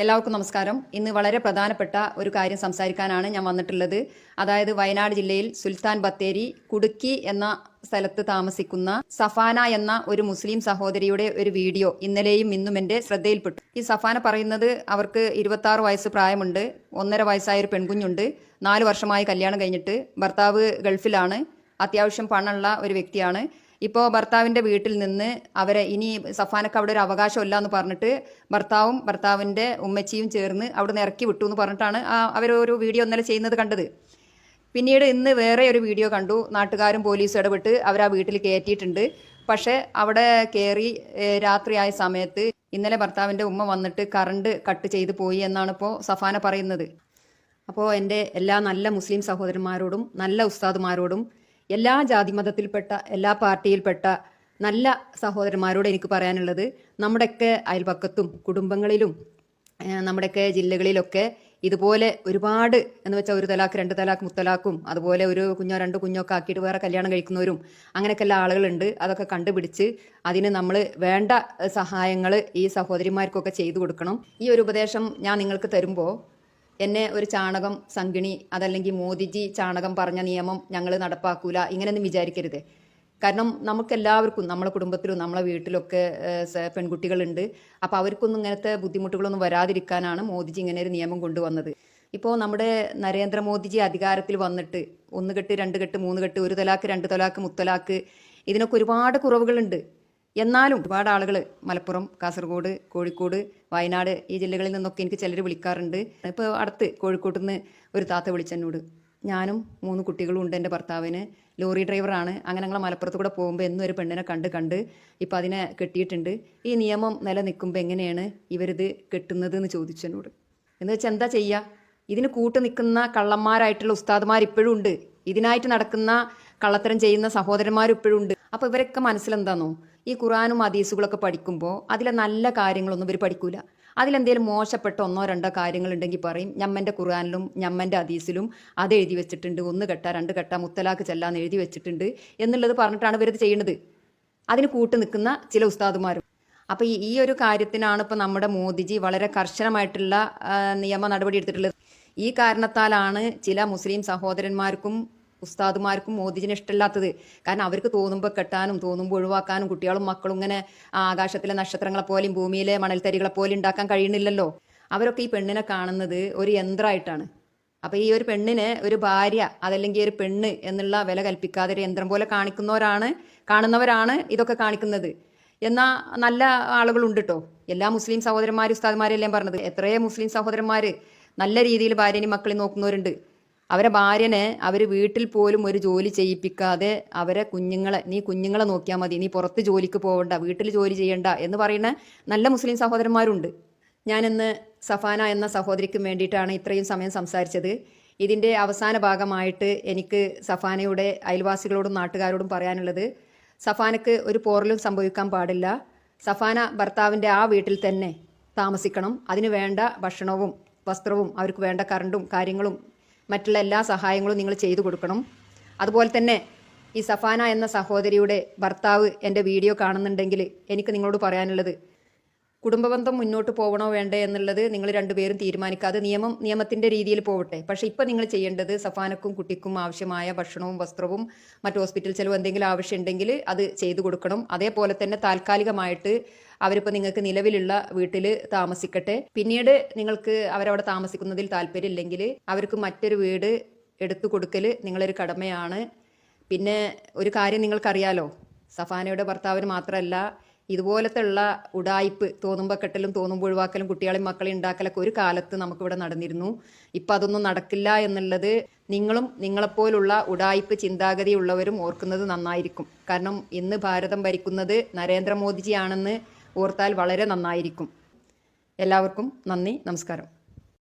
എല്ലാവർക്കും നമസ്കാരം. ഇന്ന് വളരെ പ്രധാനപ്പെട്ട ഒരു കാര്യം സംസാരിക്കാനാണ് ഞാൻ വന്നിട്ടുള്ളത്. അതായത് വയനാട് ജില്ലയിൽ സുൽത്താൻ ബത്തേരി കുടുക്കി എന്ന സ്ഥലത്ത് താമസിക്കുന്ന സഫാന എന്ന ഒരു മുസ്ലിം സഹോദരിയുടെ ഒരു വീഡിയോ ഇന്നലെയും ഇന്നും എൻ്റെ ശ്രദ്ധയിൽപ്പെട്ടു. ഈ സഫാന പറയുന്നത് അവർക്ക് 26 വയസ്സ് പ്രായമുണ്ട്, 1.5 വയസ്സായ ഒരു പെൺകുഞ്ഞുണ്ട്, 4 വർഷമായി കല്യാണം കഴിഞ്ഞിട്ട്, ഭർത്താവ് ഗൾഫിലാണ്, അത്യാവശ്യം പണമുള്ള ഒരു വ്യക്തിയാണ്. ഇപ്പോൾ ഭർത്താവിൻ്റെ വീട്ടിൽ നിന്ന് അവരെ ഇനി സഫാനക്ക് അവിടെ ഒരു അവകാശമില്ല എന്ന് പറഞ്ഞിട്ട് ഭർത്താവും ഭർത്താവിൻ്റെ ഉമ്മച്ചിയും ചേർന്ന് അവിടെ നിന്ന് ഇറക്കി വിട്ടു എന്ന് പറഞ്ഞിട്ടാണ് അവരൊരു വീഡിയോ ഇന്നലെ ചെയ്യുന്നത് കണ്ടത്. പിന്നീട് ഇന്ന് വേറെ ഒരു വീഡിയോ കണ്ടു. നാട്ടുകാരും പോലീസും ഇടപെട്ട് അവരാ വീട്ടിൽ കയറ്റിയിട്ടുണ്ട്. പക്ഷേ അവിടെ കയറി രാത്രിയായ സമയത്ത് ഇന്നലെ ഭർത്താവിൻ്റെ ഉമ്മ വന്നിട്ട് കറണ്ട് കട്ട് ചെയ്ത് പോയി എന്നാണ് ഇപ്പോൾ സഫാന പറയുന്നത്. അപ്പോൾ എൻ്റെ എല്ലാ നല്ല മുസ്ലിം സഹോദരന്മാരോടും നല്ല ഉസ്താദുമാരോടും എല്ലാ ജാതിമതത്തിൽപ്പെട്ട എല്ലാ പാർട്ടിയിൽപ്പെട്ട നല്ല സഹോദരന്മാരോട് എനിക്ക് പറയാനുള്ളത്, നമ്മുടെയൊക്കെ അയൽപക്കത്തും കുടുംബങ്ങളിലും നമ്മുടെയൊക്കെ ജില്ലകളിലൊക്കെ ഇതുപോലെ ഒരുപാട് എന്ന് വെച്ചാൽ 1 തലാക്ക് 2 തലാക്ക് മുത്തലാക്കും അതുപോലെ ഒരു കുഞ്ഞോ 2 കുഞ്ഞൊക്കെ ആക്കിയിട്ട് വേറെ കല്യാണം കഴിക്കുന്നവരും അങ്ങനെയൊക്കെ എല്ലാ ആളുകളുണ്ട്. അതൊക്കെ കണ്ടുപിടിച്ച് അതിന് നമ്മൾ വേണ്ട സഹായങ്ങൾ ഈ സഹോദരിമാർക്കൊക്കെ ചെയ്തു കൊടുക്കണം. ഈ ഒരു ഉപദേശം ഞാൻ നിങ്ങൾക്ക് തരുമ്പോൾ എന്നെ ഒരു ചാണകം സംഗിണി അതല്ലെങ്കിൽ മോദിജി ചാണകം പറഞ്ഞ നിയമം ഞങ്ങൾ നടപ്പാക്കൂല ഇങ്ങനെയൊന്നും വിചാരിക്കരുത്. കാരണം നമുക്കെല്ലാവർക്കും നമ്മളെ കുടുംബത്തിലും നമ്മളെ വീട്ടിലൊക്കെ പെൺകുട്ടികളുണ്ട്. അപ്പോൾ അവർക്കൊന്നും ഇങ്ങനത്തെ ബുദ്ധിമുട്ടുകളൊന്നും വരാതിരിക്കാനാണ് മോദിജി ഇങ്ങനെ ഒരു നിയമം കൊണ്ടുവന്നത്. ഇപ്പോൾ നമ്മുടെ നരേന്ദ്രമോദിജി അധികാരത്തിൽ വന്നിട്ട് 1 കെട്ട് 2 കെട്ട് 3 കെട്ട് 1 തലാക്ക് 2 തലാക്ക് മുത്തലാക്ക് ഇതിനൊക്കെ ഒരുപാട് കുറവുകളുണ്ട്. എന്നാലും ഒരുപാട് ആളുകൾ മലപ്പുറം, കാസർഗോഡ്, കോഴിക്കോട്, വയനാട് ഈ ജില്ലകളിൽ നിന്നൊക്കെ എനിക്ക് ചിലർ വിളിക്കാറുണ്ട്. ഇപ്പോൾ അടുത്ത് കോഴിക്കോട്ട് നിന്ന് ഒരു താത്ത വിളിച്ചെന്നോട്, ഞാനും 3 കുട്ടികളും ഉണ്ട്, എൻ്റെ ഭർത്താവിന് ലോറി ഡ്രൈവറാണ്, അങ്ങനെ ഞങ്ങൾ മലപ്പുറത്ത് കൂടെ പോകുമ്പോൾ എന്നും ഒരു പെണ്ണിനെ കണ്ട് ഇപ്പം അതിനെ കെട്ടിയിട്ടുണ്ട്. ഈ നിയമം നിലനിൽക്കുമ്പോൾ എങ്ങനെയാണ് ഇവരിത് കെട്ടുന്നത് എന്ന് ചോദിച്ചെന്നോട്. എന്ന് വെച്ചാൽ എന്താ ചെയ്യുക? ഇതിന് കൂട്ട് നിൽക്കുന്ന കള്ളന്മാരായിട്ടുള്ള ഉസ്താദ്മാർ ഇപ്പോഴും ഉണ്ട്, ഇതിനായിട്ട് നടക്കുന്ന കള്ളത്തരം ചെയ്യുന്ന സഹോദരന്മാരും ഇപ്പോഴും ഉണ്ട്. അപ്പോൾ ഇവരൊക്കെ മനസ്സിലെന്താണോ, ഈ ഖുറാനും ഹദീസുകളൊക്കെ പഠിക്കുമ്പോൾ അതിലെ നല്ല കാര്യങ്ങളൊന്നും ഇവർ പഠിക്കൂല. അതിലെന്തെങ്കിലും മോശപ്പെട്ട 1-2 കാര്യങ്ങളുണ്ടെങ്കിൽ പറയും ഞമ്മൻ്റെ ഖുറാനിലും ഞമ്മൻ്റെ ഹദീസിലും അത് എഴുതി വെച്ചിട്ടുണ്ട്, 1 കെട്ട 2 കെട്ട മുത്തലാക്ക് ചെല്ലാന്ന് എഴുതി വെച്ചിട്ടുണ്ട് എന്നുള്ളത് പറഞ്ഞിട്ടാണ് ഇവരിത് ചെയ്യുന്നത്. അതിന് കൂട്ട് നിൽക്കുന്ന ചില ഉസ്താദുമാരും. അപ്പോൾ ഈ ഒരു കാര്യത്തിനാണ് ഇപ്പോൾ നമ്മുടെ മോദിജി വളരെ കർശനമായിട്ടുള്ള നിയമ നടപടി എടുത്തിട്ടുള്ളത്. ഈ കാരണത്താലാണ് ചില മുസ്ലിം സഹോദരന്മാർക്കും ഉസ്താദുമാർക്കും മോദിജിനെ ഇഷ്ടമില്ലാത്തത്. കാരണം അവർക്ക് തോന്നുമ്പോൾ കെട്ടാനും തോന്നുമ്പോൾ ഒഴിവാക്കാനും കുട്ടികളും മക്കളും ഇങ്ങനെ ആകാശത്തിലെ നക്ഷത്രങ്ങളെ പോലെയും ഭൂമിയിലെ മണൽത്തരികളെ പോലെ ഉണ്ടാക്കാൻ കഴിയുന്നില്ലല്ലോ. അവരൊക്കെ ഈ പെണ്ണിനെ കാണുന്നത് ഒരു യന്ത്രമായിട്ടാണ്. അപ്പോൾ ഈ ഒരു പെണ്ണിന് ഒരു ഭാര്യ അതല്ലെങ്കിൽ ഒരു പെണ്ണ് എന്നുള്ള വില കൽപ്പിക്കാതെ ഒരു യന്ത്രം പോലെ കാണുന്നവരാണ് ഇതൊക്കെ കാണിക്കുന്നത്. എന്നാൽ നല്ല ആളുകളുണ്ട് കേട്ടോ. എല്ലാ മുസ്ലിം സഹോദരന്മാരും ഉസ്താദുമാരെല്ലാം പറഞ്ഞത്, എത്രയോ മുസ്ലിം സഹോദരന്മാർ നല്ല രീതിയിൽ ഭാര്യനെയും മക്കളെയും നോക്കുന്നവരുണ്ട്. അവരെ ഭാര്യനെ അവർ വീട്ടിൽ പോലും ഒരു ജോലി ചെയ്യിപ്പിക്കാതെ അവരെ നീ കുഞ്ഞുങ്ങളെ നോക്കിയാൽ മതി, നീ പുറത്ത് ജോലിക്ക് പോകണ്ട, വീട്ടിൽ ജോലി ചെയ്യണ്ട എന്ന് പറയുന്ന നല്ല മുസ്ലിം സഹോദരന്മാരുണ്ട്. ഞാനിന്ന് സഫാന എന്ന സഹോദരിക്ക് വേണ്ടിയിട്ടാണ് ഇത്രയും സമയം സംസാരിച്ചത്. ഇതിൻ്റെ അവസാന ഭാഗമായിട്ട് എനിക്ക് സഫാനയുടെ അയൽവാസികളോടും നാട്ടുകാരോടും പറയാനുള്ളത്, സഫാനക്ക് ഒരു പോറലും സംഭവിക്കാൻ പാടില്ല. സഫാന ഭർത്താവിൻ്റെ ആ വീട്ടിൽ തന്നെ താമസിക്കണം. അതിന് വേണ്ട ഭക്ഷണവും വസ്ത്രവും അവർക്ക് വേണ്ട കറണ്ടും കാര്യങ്ങളും മറ്റുള്ള എല്ലാ സഹായങ്ങളും നിങ്ങൾ ചെയ്തു കൊടുക്കണം. അതുപോലെ തന്നെ ഈ സഫാന എന്ന സഹോദരിയുടെ ഭർത്താവ് എൻ്റെ വീഡിയോ കാണുന്നുണ്ടെങ്കിൽ എനിക്ക് നിങ്ങളോട് പറയാനുള്ളത്, കുടുംബബന്ധം മുന്നോട്ട് പോകണോ വേണ്ടേ എന്നുള്ളത് നിങ്ങൾ രണ്ടുപേരും തീരുമാനിക്കാതെ നിയമത്തിൻ്റെ രീതിയിൽ പോവട്ടെ. പക്ഷേ ഇപ്പം നിങ്ങൾ ചെയ്യേണ്ടത് സഫാനക്കും കുട്ടിക്കും ആവശ്യമായ ഭക്ഷണവും വസ്ത്രവും മറ്റ് ഹോസ്പിറ്റൽ ചെലവ് എന്തെങ്കിലും ആവശ്യമുണ്ടെങ്കിൽ അത് ചെയ്തു കൊടുക്കണം. അതേപോലെ തന്നെ താൽക്കാലികമായിട്ട് അവരിപ്പോൾ നിങ്ങൾക്ക് നിലവിലുള്ള വീട്ടിൽ താമസിക്കട്ടെ. പിന്നീട് നിങ്ങൾക്ക് അവരവിടെ താമസിക്കുന്നതിൽ താല്പര്യമില്ലെങ്കിൽ അവർക്ക് മറ്റൊരു വീട് എടുത്തു കൊടുക്കൽ നിങ്ങളൊരു കടമയാണ്. പിന്നെ ഒരു കാര്യം നിങ്ങൾക്കറിയാലോ, സഫാനയുടെ ഭർത്താവിന് മാത്രമല്ല ഇതുപോലത്തെ ഉള്ള ഉടായിപ്പ് തോന്നുമ്പോൾ കെട്ടലും തോന്നുമ്പോൾ ഒഴിവാക്കലും കുട്ടികളെയും മക്കളെയും ഉണ്ടാക്കലൊക്കെ ഒരു കാലത്ത് നമുക്കിവിടെ നടന്നിരുന്നു. ഇപ്പം അതൊന്നും നടക്കില്ല എന്നുള്ളത് നിങ്ങളും നിങ്ങളെപ്പോലുള്ള ഉടായിപ്പ് ചിന്താഗതിയുള്ളവരും ഓർക്കുന്നത് നന്നായിരിക്കും. കാരണം ഇന്ന് ഭാരതം ഭരിക്കുന്നത് നരേന്ദ്രമോദിജിയാണെന്ന് ഓർത്താൽ വളരെ നന്നായിരിക്കും. എല്ലാവർക്കും നന്ദി, നമസ്കാരം.